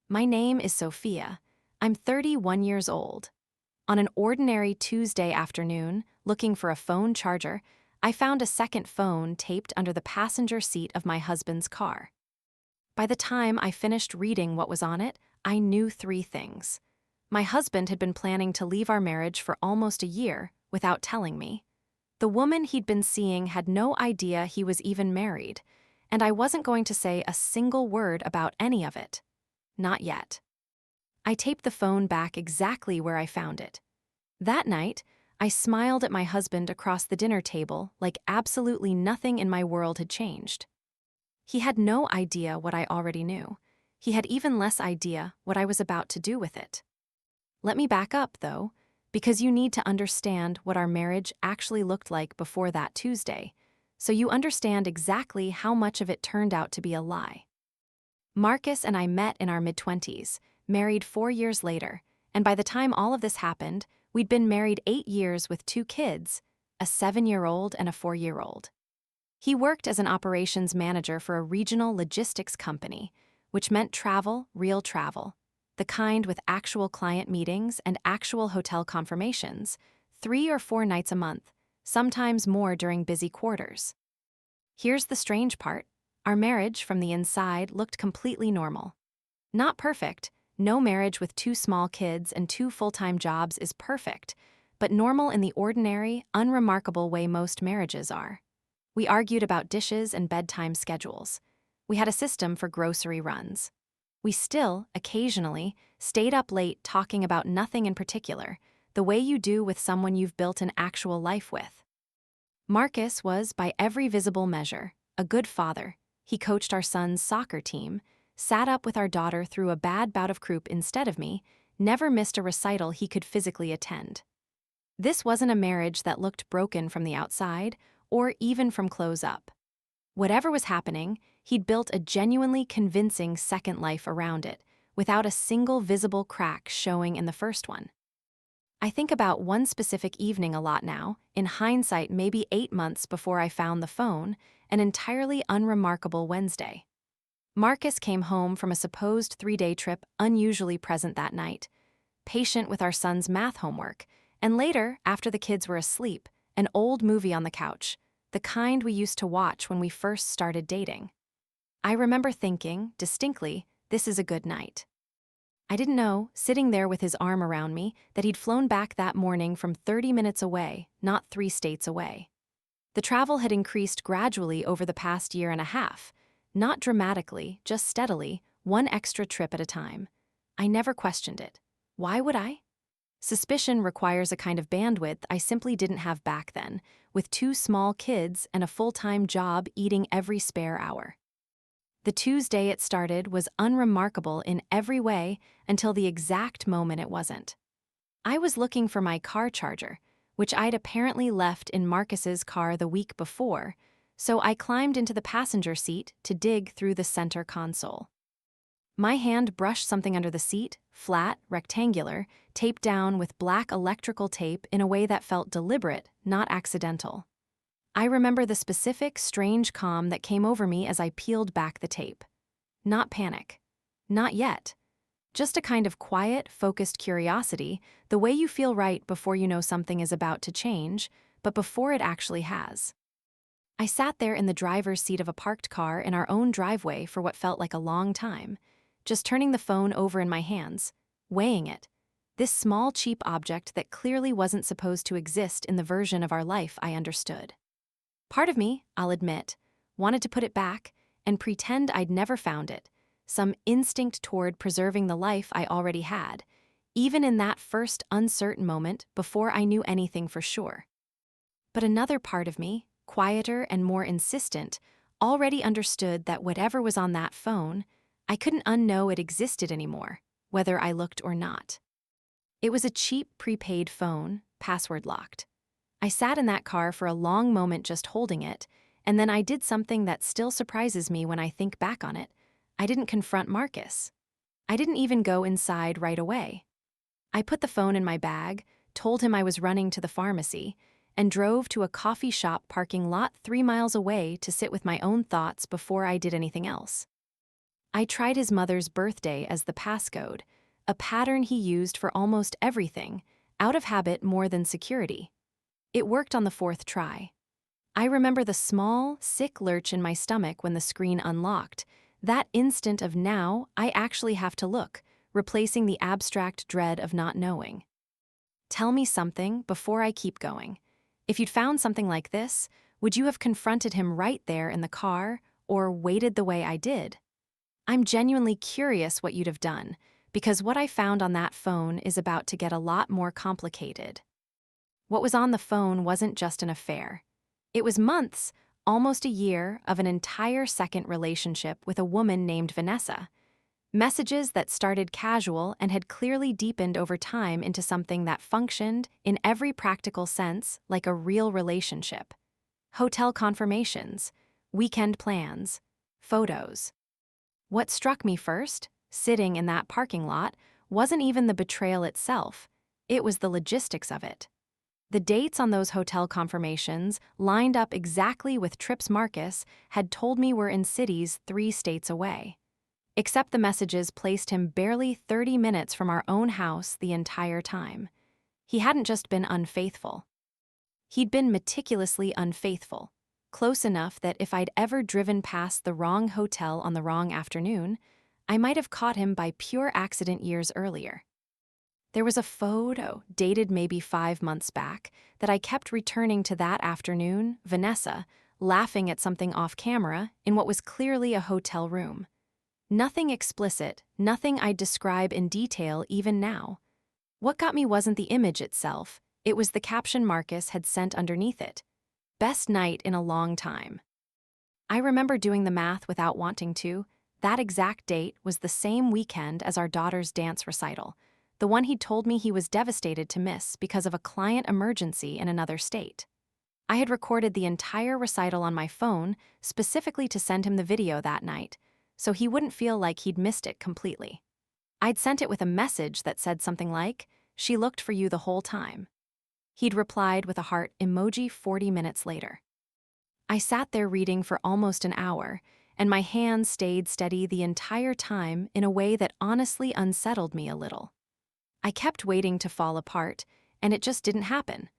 My name is Sophia. I'm 31 years old. On an ordinary Tuesday afternoon, looking for a phone charger, I found a second phone taped under the passenger seat of my husband's car. By the time I finished reading what was on it, I knew three things. My husband had been planning to leave our marriage for almost a year without telling me. The woman he'd been seeing had no idea he was even married, and I wasn't going to say a single word about any of it. Not yet. I taped the phone back exactly where I found it. That night, I smiled at my husband across the dinner table like absolutely nothing in my world had changed. He had no idea what I already knew. He had even less idea what I was about to do with it. Let me back up, though, because you need to understand what our marriage actually looked like before that Tuesday, so you understand exactly how much of it turned out to be a lie. Marcus and I met in our mid-20s, married 4 years later, and by the time all of this happened, we'd been married 8 years with 2 kids, a 7-year-old and a 4-year-old. He worked as an operations manager for a regional logistics company, which meant travel, real travel, the kind with actual client meetings and actual hotel confirmations, 3 or 4 nights a month, sometimes more during busy quarters. Here's the strange part. Our marriage from the inside looked completely normal. Not perfect. No marriage with 2 small kids and 2 full-time jobs is perfect, but normal in the ordinary, unremarkable way most marriages are. We argued about dishes and bedtime schedules. We had a system for grocery runs. We still, occasionally, stayed up late talking about nothing in particular, the way you do with someone you've built an actual life with. Marcus was, by every visible measure, a good father. He coached our son's soccer team, sat up with our daughter through a bad bout of croup instead of me, never missed a recital he could physically attend. This wasn't a marriage that looked broken from the outside, or even from close up. Whatever was happening, he'd built a genuinely convincing second life around it, without a single visible crack showing in the first one. I think about one specific evening a lot now, in hindsight maybe 8 months before I found the phone, an entirely unremarkable Wednesday. Marcus came home from a supposed 3-day trip unusually present that night, patient with our son's math homework, and later, after the kids were asleep, an old movie on the couch, the kind we used to watch when we first started dating. I remember thinking, distinctly, this is a good night. I didn't know, sitting there with his arm around me, that he'd flown back that morning from 30 minutes away, not 3 states away. The travel had increased gradually over the past year and a half, not dramatically, just steadily, one extra trip at a time. I never questioned it. Why would I? Suspicion requires a kind of bandwidth I simply didn't have back then, with 2 small kids and a full-time job eating every spare hour. The Tuesday it started was unremarkable in every way until the exact moment it wasn't. I was looking for my car charger, which I'd apparently left in Marcus's car the week before, so I climbed into the passenger seat to dig through the center console. My hand brushed something under the seat, flat, rectangular, taped down with black electrical tape in a way that felt deliberate, not accidental. I remember the specific, strange calm that came over me as I peeled back the tape. Not panic. Not yet. Just a kind of quiet, focused curiosity, the way you feel right before you know something is about to change, but before it actually has. I sat there in the driver's seat of a parked car in our own driveway for what felt like a long time, just turning the phone over in my hands, weighing it. This small, cheap object that clearly wasn't supposed to exist in the version of our life I understood. Part of me, I'll admit, wanted to put it back and pretend I'd never found it, some instinct toward preserving the life I already had, even in that first uncertain moment before I knew anything for sure. But another part of me, quieter and more insistent, already understood that whatever was on that phone, I couldn't unknow it existed anymore, whether I looked or not. It was a cheap prepaid phone, password locked. I sat in that car for a long moment just holding it, and then I did something that still surprises me when I think back on it. I didn't confront Marcus. I didn't even go inside right away. I put the phone in my bag, told him I was running to the pharmacy, and drove to a coffee shop parking lot 3 miles away to sit with my own thoughts before I did anything else. I tried his mother's birthday as the passcode, a pattern he used for almost everything, out of habit more than security. It worked on the fourth try. I remember the small, sick lurch in my stomach when the screen unlocked. That instant of now, I actually have to look, replacing the abstract dread of not knowing. Tell me something before I keep going. If you'd found something like this, would you have confronted him right there in the car, or waited the way I did? I'm genuinely curious what you'd have done, because what I found on that phone is about to get a lot more complicated. What was on the phone wasn't just an affair. It was months, almost a year, of an entire second relationship with a woman named Vanessa. Messages that started casual and had clearly deepened over time into something that functioned, in every practical sense, like a real relationship. Hotel confirmations, weekend plans, photos. What struck me first, sitting in that parking lot, wasn't even the betrayal itself. It was the logistics of it. The dates on those hotel confirmations lined up exactly with trips Marcus had told me were in cities 3 states away. Except the messages placed him barely 30 minutes from our own house the entire time. He hadn't just been unfaithful. He'd been meticulously unfaithful, close enough that if I'd ever driven past the wrong hotel on the wrong afternoon, I might have caught him by pure accident years earlier. There was a photo, dated maybe 5 months back, that I kept returning to that afternoon, Vanessa, laughing at something off camera in what was clearly a hotel room. Nothing explicit, nothing I'd describe in detail even now. What got me wasn't the image itself, it was the caption Marcus had sent underneath it. Best night in a long time. I remember doing the math without wanting to. That exact date was the same weekend as our daughter's dance recital, the one he'd told me he was devastated to miss because of a client emergency in another state. I had recorded the entire recital on my phone specifically to send him the video that night, so he wouldn't feel like he'd missed it completely. I'd sent it with a message that said something like, "She looked for you the whole time." He'd replied with a heart emoji 40 minutes later. I sat there reading for almost an hour, and my hands stayed steady the entire time in a way that honestly unsettled me a little. I kept waiting to fall apart, and it just didn't happen.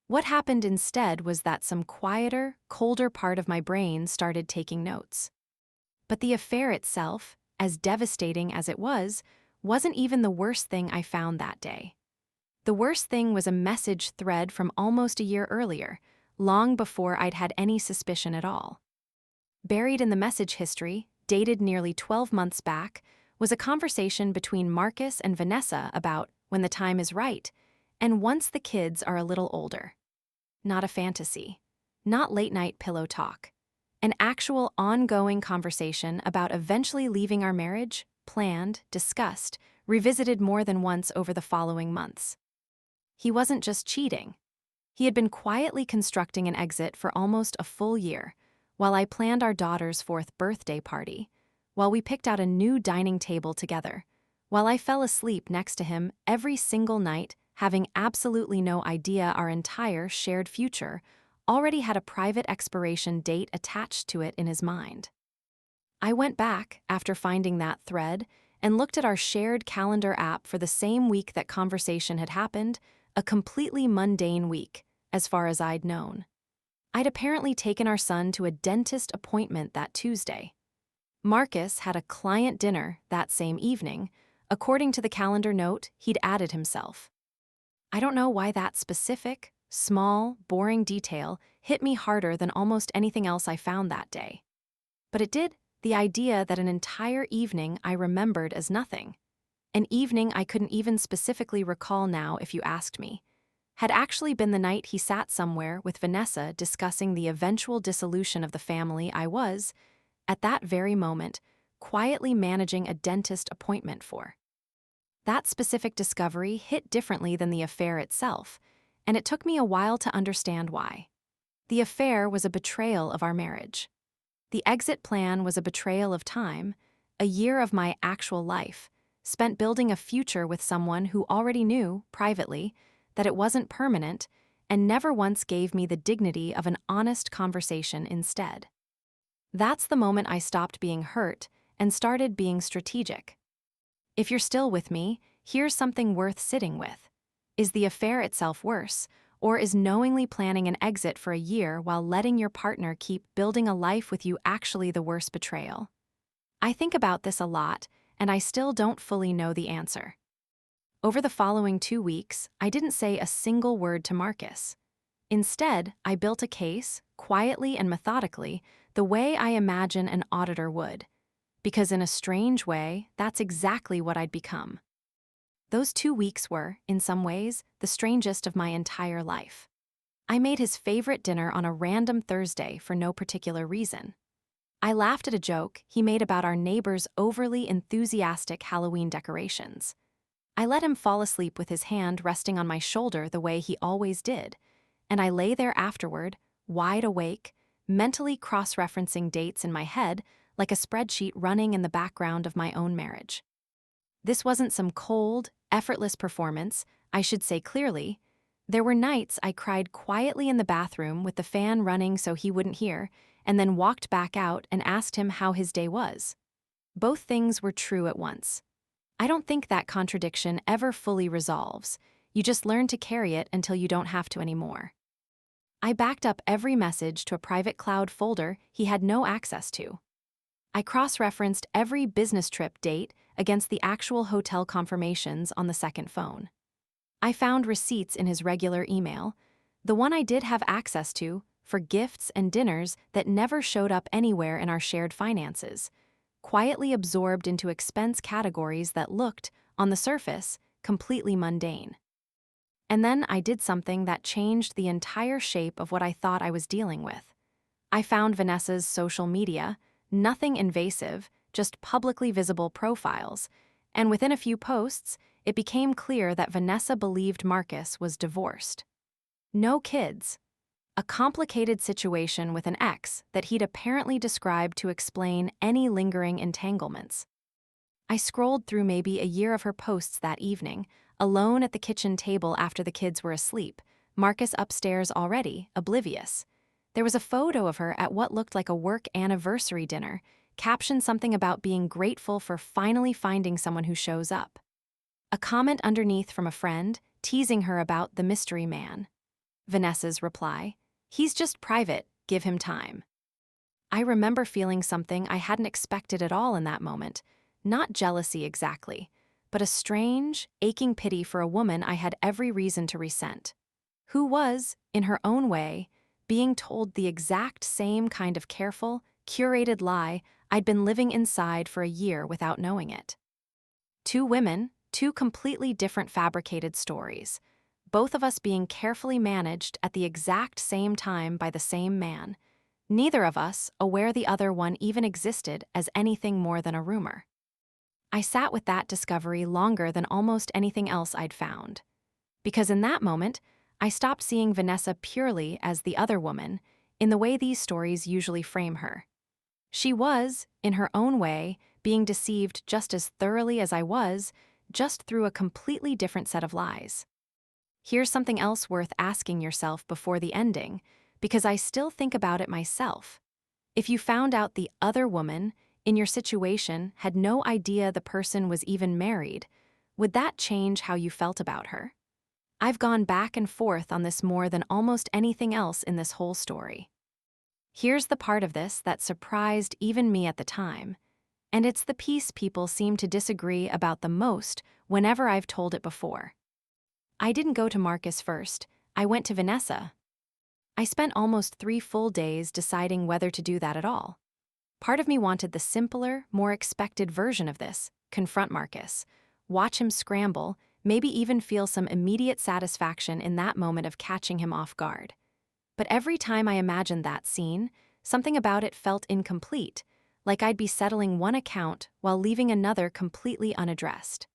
What happened instead was that some quieter, colder part of my brain started taking notes. But the affair itself, as devastating as it was, wasn't even the worst thing I found that day. The worst thing was a message thread from almost a year earlier, long before I'd had any suspicion at all. Buried in the message history, dated nearly 12 months back, was a conversation between Marcus and Vanessa about when the time is right, and once the kids are a little older. Not a fantasy. Not late-night pillow talk. An actual ongoing conversation about eventually leaving our marriage, planned, discussed, revisited more than once over the following months. He wasn't just cheating. He had been quietly constructing an exit for almost a full year, while I planned our daughter's 4th birthday party, while we picked out a new dining table together, while I fell asleep next to him every single night, having absolutely no idea our entire shared future already had a private expiration date attached to it in his mind. I went back, after finding that thread, and looked at our shared calendar app for the same week that conversation had happened, a completely mundane week, as far as I'd known. I'd apparently taken our son to a dentist appointment that Tuesday. Marcus had a client dinner that same evening. According to the calendar note, he'd added himself. I don't know why that specific, small, boring detail hit me harder than almost anything else I found that day. But it did, the idea that an entire evening I remembered as nothing. An evening I couldn't even specifically recall now if you asked me, had actually been the night he sat somewhere with Vanessa discussing the eventual dissolution of the family I was, at that very moment, quietly managing a dentist appointment for. That specific discovery hit differently than the affair itself, and it took me a while to understand why. The affair was a betrayal of our marriage. The exit plan was a betrayal of time, a year of my actual life, spent building a future with someone who already knew, privately, that it wasn't permanent, and never once gave me the dignity of an honest conversation instead. That's the moment I stopped being hurt and started being strategic. If you're still with me, here's something worth sitting with. Is the affair itself worse, or is knowingly planning an exit for a year while letting your partner keep building a life with you actually the worst betrayal? I think about this a lot, and I still don't fully know the answer. Over the following 2 weeks, I didn't say a single word to Marcus. Instead, I built a case, quietly and methodically, the way I imagine an auditor would. Because in a strange way, that's exactly what I'd become. Those 2 weeks were, in some ways, the strangest of my entire life. I made his favorite dinner on a random Thursday for no particular reason. I laughed at a joke he made about our neighbor's overly enthusiastic Halloween decorations. I let him fall asleep with his hand resting on my shoulder the way he always did, and I lay there afterward, wide awake, mentally cross-referencing dates in my head like a spreadsheet running in the background of my own marriage. This wasn't some cold, effortless performance, I should say clearly. There were nights I cried quietly in the bathroom with the fan running so he wouldn't hear, and then walked back out and asked him how his day was. Both things were true at once. I don't think that contradiction ever fully resolves. You just learn to carry it until you don't have to anymore. I backed up every message to a private cloud folder he had no access to. I cross-referenced every business trip date against the actual hotel confirmations on the second phone. I found receipts in his regular email, the one I did have access to, for gifts and dinners that never showed up anywhere in our shared finances, quietly absorbed into expense categories that looked, on the surface, completely mundane. And then I did something that changed the entire shape of what I thought I was dealing with. I found Vanessa's social media, nothing invasive, just publicly visible profiles, and within a few posts, it became clear that Vanessa believed Marcus was divorced. No kids. A complicated situation with an ex that he'd apparently described to explain any lingering entanglements. I scrolled through maybe a year of her posts that evening, alone at the kitchen table after the kids were asleep, Marcus upstairs already, oblivious. There was a photo of her at what looked like a work anniversary dinner, captioned something about being grateful for finally finding someone who shows up. A comment underneath from a friend, teasing her about the mystery man. Vanessa's reply, "He's just private, give him time." I remember feeling something I hadn't expected at all in that moment, not jealousy exactly, but a strange, aching pity for a woman I had every reason to resent, who was, in her own way, being told the exact same kind of careful, curated lie I'd been living inside for a year without knowing it. 2 women, 2 completely different fabricated stories, both of us being carefully managed at the exact same time by the same man, neither of us aware the other one even existed as anything more than a rumor. I sat with that discovery longer than almost anything else I'd found. Because in that moment, I stopped seeing Vanessa purely as the other woman, in the way these stories usually frame her. She was, in her own way, being deceived just as thoroughly as I was, just through a completely different set of lies. Here's something else worth asking yourself before the ending, because I still think about it myself. If you found out the other woman, in your situation, had no idea the person was even married, would that change how you felt about her? I've gone back and forth on this more than almost anything else in this whole story. Here's the part of this that surprised even me at the time, and it's the piece people seem to disagree about the most whenever I've told it before. I didn't go to Marcus first, I went to Vanessa. I spent almost 3 full days deciding whether to do that at all. Part of me wanted the simpler, more expected version of this, confront Marcus, watch him scramble, maybe even feel some immediate satisfaction in that moment of catching him off guard. But every time I imagined that scene, something about it felt incomplete, like I'd be settling one account while leaving another completely unaddressed.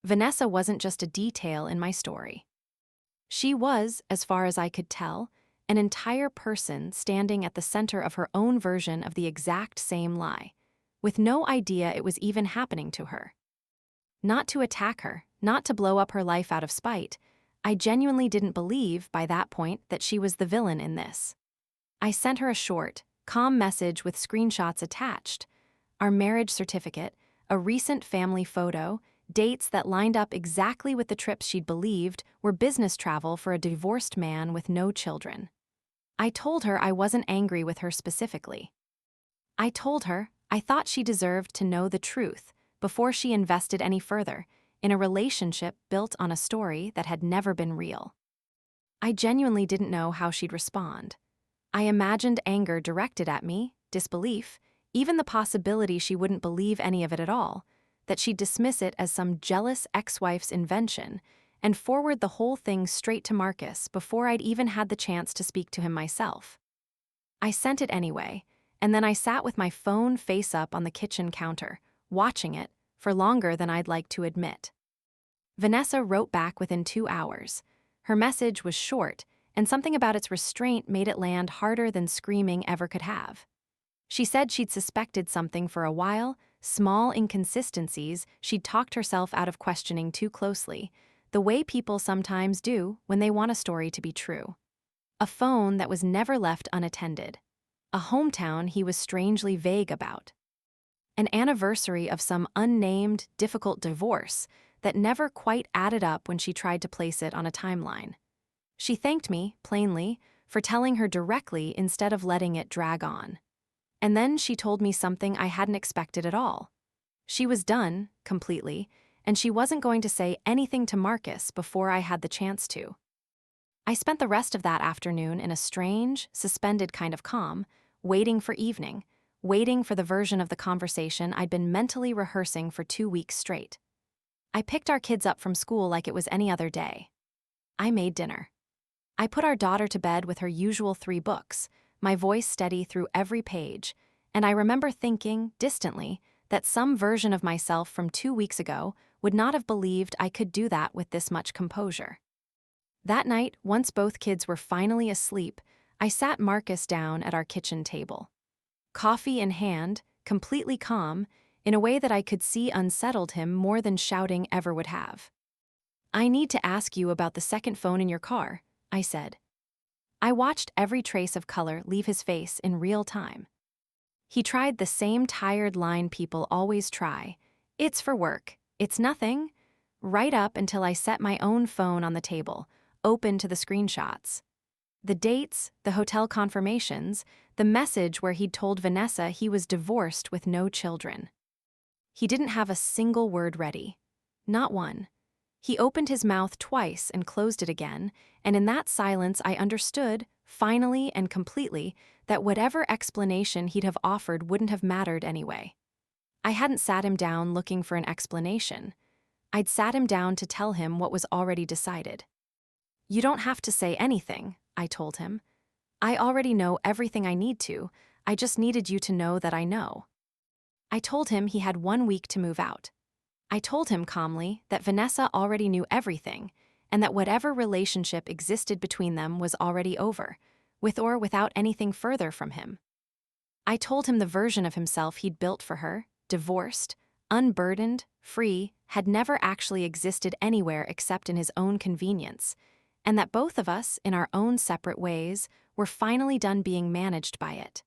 Vanessa wasn't just a detail in my story. She was, as far as I could tell, an entire person standing at the center of her own version of the exact same lie, with no idea it was even happening to her. Not to attack her, not to blow up her life out of spite, I genuinely didn't believe, by that point, that she was the villain in this. I sent her a short, calm message with screenshots attached. our marriage certificate, a recent family photo, dates that lined up exactly with the trips she'd believed were business travel for a divorced man with no children. I told her I wasn't angry with her specifically. I told her I thought she deserved to know the truth before she invested any further in a relationship built on a story that had never been real. I genuinely didn't know how she'd respond. I imagined anger directed at me, disbelief, even the possibility she wouldn't believe any of it at all, that she'd dismiss it as some jealous ex-wife's invention and forward the whole thing straight to Marcus before I'd even had the chance to speak to him myself. I sent it anyway, and then I sat with my phone face up on the kitchen counter, watching it, for longer than I'd like to admit. Vanessa wrote back within 2 hours. Her message was short, and something about its restraint made it land harder than screaming ever could have. She said she'd suspected something for a while, small inconsistencies she'd talked herself out of questioning too closely, the way people sometimes do when they want a story to be true. A phone that was never left unattended. A hometown he was strangely vague about. An anniversary of some unnamed, difficult divorce that never quite added up when she tried to place it on a timeline. She thanked me, plainly, for telling her directly instead of letting it drag on. And then she told me something I hadn't expected at all. She was done, completely, and she wasn't going to say anything to Marcus before I had the chance to. I spent the rest of that afternoon in a strange, suspended kind of calm, waiting for evening, waiting for the version of the conversation I'd been mentally rehearsing for 2 weeks straight. I picked our kids up from school like it was any other day. I made dinner. I put our daughter to bed with her usual 3 books, my voice steady through every page, and I remember thinking, distantly, that some version of myself from 2 weeks ago would not have believed I could do that with this much composure. That night, once both kids were finally asleep, I sat Marcus down at our kitchen table. Coffee in hand, completely calm, in a way that I could see unsettled him more than shouting ever would have. "I need to ask you about the second phone in your car," I said. I watched every trace of color leave his face in real time. He tried the same tired line people always try. "It's for work. It's nothing." Right up until I set my own phone on the table, open to the screenshots. The dates, the hotel confirmations, the message where he'd told Vanessa he was divorced with no children. He didn't have a single word ready. Not one. He opened his mouth twice and closed it again, and in that silence I understood, finally and completely, that whatever explanation he'd have offered wouldn't have mattered anyway. I hadn't sat him down looking for an explanation. I'd sat him down to tell him what was already decided. "You don't have to say anything," I told him. "I already know everything I need to. I just needed you to know that I know." I told him he had 1 week to move out. I told him calmly that Vanessa already knew everything, and that whatever relationship existed between them was already over, with or without anything further from him. I told him the version of himself he'd built for her, divorced, unburdened, free, had never actually existed anywhere except in his own convenience, and that both of us, in our own separate ways, were finally done being managed by it.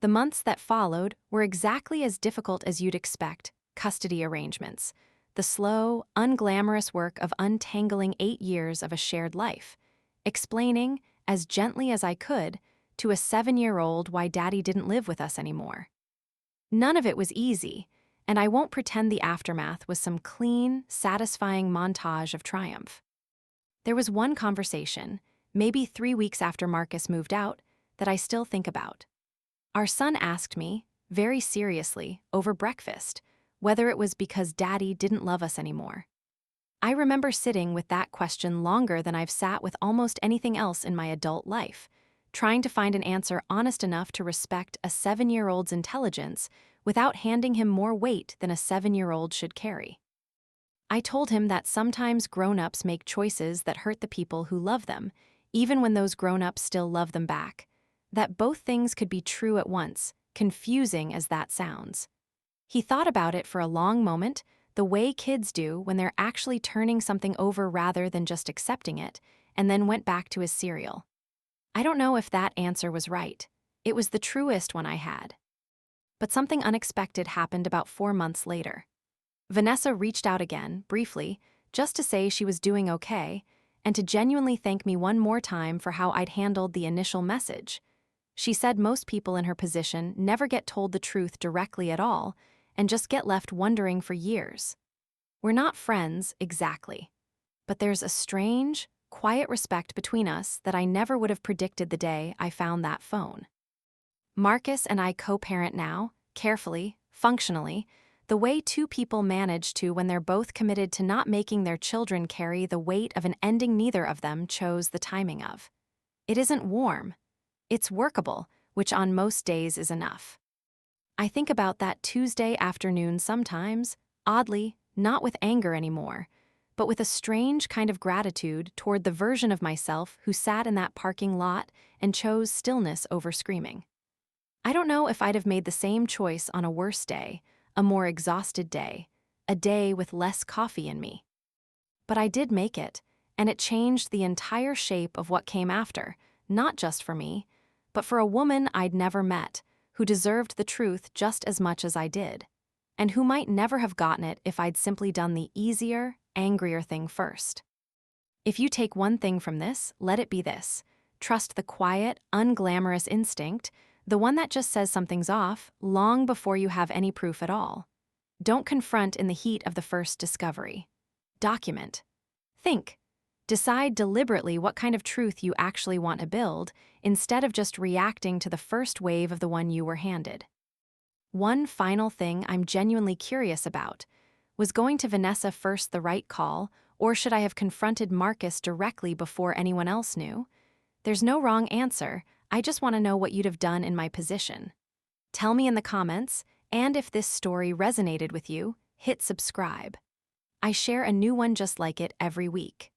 The months that followed were exactly as difficult as you'd expect: custody arrangements, the slow, unglamorous work of untangling 8 years of a shared life, explaining, as gently as I could, to a 7-year-old why Daddy didn't live with us anymore. None of it was easy, and I won't pretend the aftermath was some clean, satisfying montage of triumph. There was one conversation, maybe 3 weeks after Marcus moved out, that I still think about. Our son asked me, very seriously, over breakfast, whether it was because Daddy didn't love us anymore. I remember sitting with that question longer than I've sat with almost anything else in my adult life, trying to find an answer honest enough to respect a 7-year-old's intelligence without handing him more weight than a 7-year-old should carry. I told him that sometimes grown-ups make choices that hurt the people who love them, even when those grown-ups still love them back, that both things could be true at once, confusing as that sounds. He thought about it for a long moment, the way kids do when they're actually turning something over rather than just accepting it, and then went back to his cereal. I don't know if that answer was right. It was the truest one I had. But something unexpected happened about 4 months later. Vanessa reached out again, briefly, just to say she was doing okay, and to genuinely thank me one more time for how I'd handled the initial message. She said most people in her position never get told the truth directly at all, and just get left wondering for years. We're not friends, exactly. But there's a strange, quiet respect between us that I never would have predicted the day I found that phone. Marcus and I co-parent now, carefully, functionally, the way two people manage to when they're both committed to not making their children carry the weight of an ending neither of them chose the timing of. It isn't warm. It's workable, which on most days is enough. I think about that Tuesday afternoon sometimes, oddly, not with anger anymore, but with a strange kind of gratitude toward the version of myself who sat in that parking lot and chose stillness over screaming. I don't know if I'd have made the same choice on a worse day, a more exhausted day, a day with less coffee in me. But I did make it, and it changed the entire shape of what came after, not just for me, but for a woman I'd never met, who deserved the truth just as much as I did, and who might never have gotten it if I'd simply done the easier, angrier thing first. If you take one thing from this, let it be this: trust the quiet, unglamorous instinct, the one that just says something's off, long before you have any proof at all. Don't confront in the heat of the first discovery. Document. Think. Decide deliberately what kind of truth you actually want to build, instead of just reacting to the first wave of the one you were handed. One final thing I'm genuinely curious about: was going to Vanessa first the right call, or should I have confronted Marcus directly before anyone else knew? There's no wrong answer, I just want to know what you'd have done in my position. Tell me in the comments, and if this story resonated with you, hit subscribe. I share a new one just like it every week.